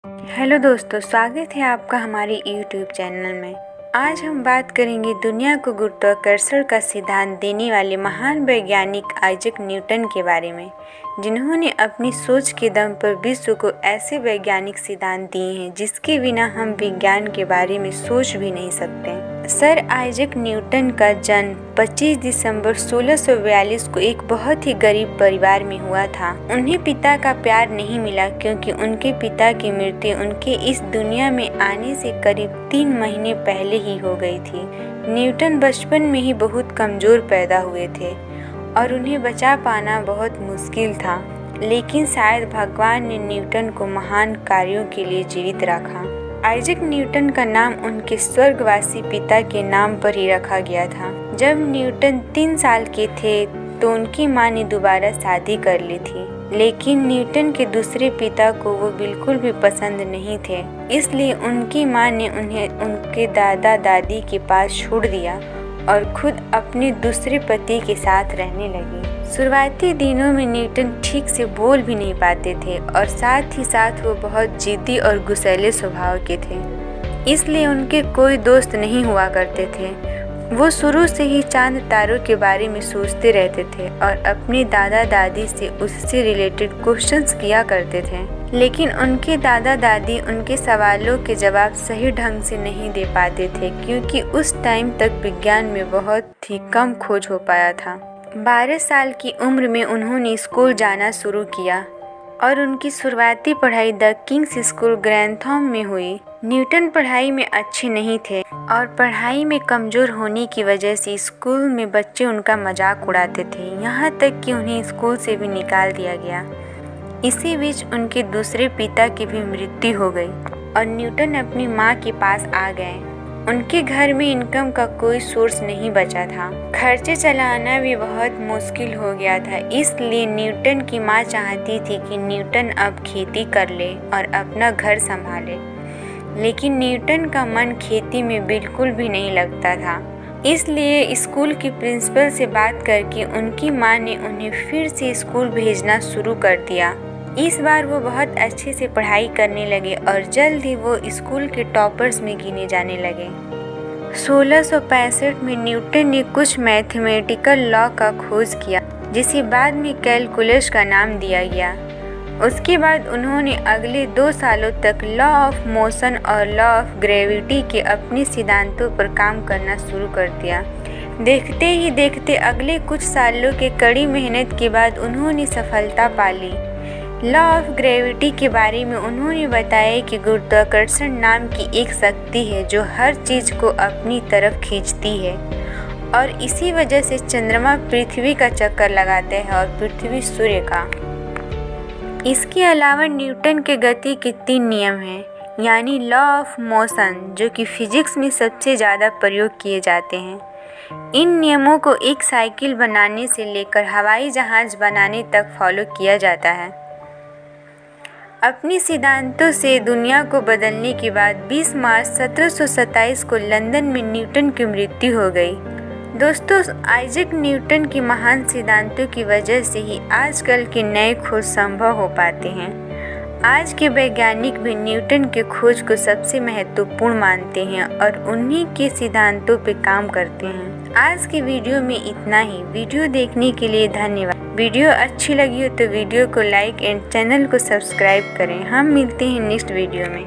Hello दोस्तों, स्वागत है आपका हमारे YouTube चैनल में। आज हम बात करेंगे दुनिया को गुरुत्वाकर्षण का सिद्धांत देने वाले महान वैज्ञानिक आइजैक न्यूटन के बारे में, जिन्होंने अपनी सोच के दम पर विश्व को ऐसे वैज्ञानिक सिद्धांत दिए हैं जिसके बिना हम विज्ञान के बारे में सोच भी नहीं सकते। सर आइजैक न्यूटन का जन्म 25 दिसंबर 1642 को एक बहुत ही गरीब परिवार में हुआ था। उन्हें पिता का प्यार नहीं मिला क्योंकि उनके पिता की मृत्यु उनके इस दुनिया में आने से करीब 3 महीने पहले ही हो गई थी। न्यूटन बचपन में ही बहुत कमजोर पैदा हुए थे और उन्हें बचा पाना बहुत मुश्किल था, लेकिन शायद भगवान ने न्यूटन को महान कार्यों के लिए जीवित रखा। आइजैक न्यूटन का नाम उनके स्वर्गवासी पिता के नाम पर ही रखा गया था। जब न्यूटन 3 साल के थे तो उनकी मां ने दोबारा शादी कर ली थी, लेकिन न्यूटन के दूसरे पिता को वो बिल्कुल भी पसंद नहीं थे, इसलिए उनकी मां ने उन्हें उनके दादा दादी के पास छोड़ दिया और खुद अपने दूसरे पति के साथ रहने लगी। शुरुआती दिनों में न्यूटन ठीक से बोल भी नहीं पाते थे और साथ ही साथ वो बहुत जिद्दी और गुस्सैले स्वभाव के थे, इसलिए उनके कोई दोस्त नहीं हुआ करते थे। वो शुरू से ही चांद तारों के बारे में सोचते रहते थे और अपने दादा दादी से उससे रिलेटेड क्वेश्चंस किया करते थे, लेकिन उनके दादा दादी उनके सवालों के जवाब सही ढंग से नहीं दे पाते थे क्योंकि उस टाइम तक विज्ञान में बहुत ही कम खोज हो पाया था। 12 साल की उम्र में उन्होंने स्कूल जाना शुरू किया और उनकी शुरुआती पढ़ाई द किंग्स स्कूल ग्रैंथम में हुई। न्यूटन पढ़ाई में अच्छे नहीं थे और पढ़ाई में कमज़ोर होने की वजह से स्कूल में बच्चे उनका मजाक उड़ाते थे, यहाँ तक कि उन्हें स्कूल से भी निकाल दिया गया। इसी बीच उनके दूसरे पिता की भी मृत्यु हो गई और न्यूटन अपनी माँ के पास आ गए। उनके घर में इनकम का कोई सोर्स नहीं बचा था, खर्चे चलाना भी बहुत मुश्किल हो गया था, इसलिए न्यूटन की माँ चाहती थी कि न्यूटन अब खेती कर ले और अपना घर संभाले, लेकिन न्यूटन का मन खेती में बिल्कुल भी नहीं लगता था। इसलिए स्कूल की प्रिंसिपल से बात करके उनकी माँ ने उन्हें फिर से स्कूल भेजना शुरू कर दिया। इस बार वो बहुत अच्छे से पढ़ाई करने लगे और जल्द ही वो स्कूल के टॉपर्स में गिने जाने लगे। 1665 में न्यूटन ने कुछ मैथमेटिकल लॉ का खोज किया, जिसे बाद में कैलकुलस का नाम दिया गया। उसके बाद उन्होंने अगले 2 सालों तक लॉ ऑफ मोशन और लॉ ऑफ ग्रेविटी के अपने सिद्धांतों पर काम करना शुरू कर दिया। देखते ही देखते अगले कुछ सालों के कड़ी मेहनत के बाद उन्होंने सफलता पा ली। लॉ ऑफ ग्रेविटी के बारे में उन्होंने बताया कि गुरुत्वाकर्षण नाम की एक शक्ति है जो हर चीज़ को अपनी तरफ खींचती है और इसी वजह से चंद्रमा पृथ्वी का चक्कर लगाता है और पृथ्वी सूर्य का। इसके अलावा न्यूटन के गति के 3 नियम हैं, यानी लॉ ऑफ मोशन, जो कि फिजिक्स में सबसे ज़्यादा प्रयोग किए जाते हैं। इन नियमों को एक साइकिल बनाने से लेकर हवाई जहाज़ बनाने तक फॉलो किया जाता है। अपने सिद्धांतों से दुनिया को बदलने के बाद 20 मार्च 1727 को लंदन में न्यूटन की मृत्यु हो गई। दोस्तों, आइजैक न्यूटन के महान सिद्धांतों की वजह से ही आजकल के नए खोज संभव हो पाते हैं। आज के वैज्ञानिक भी न्यूटन के खोज को सबसे महत्वपूर्ण मानते हैं और उन्हीं के सिद्धांतों पर काम करते हैं। आज की वीडियो में इतना ही। वीडियो देखने के लिए धन्यवाद। वीडियो अच्छी लगी हो तो वीडियो को लाइक एंड चैनल को सब्सक्राइब करें। हम मिलते हैं नेक्स्ट वीडियो में।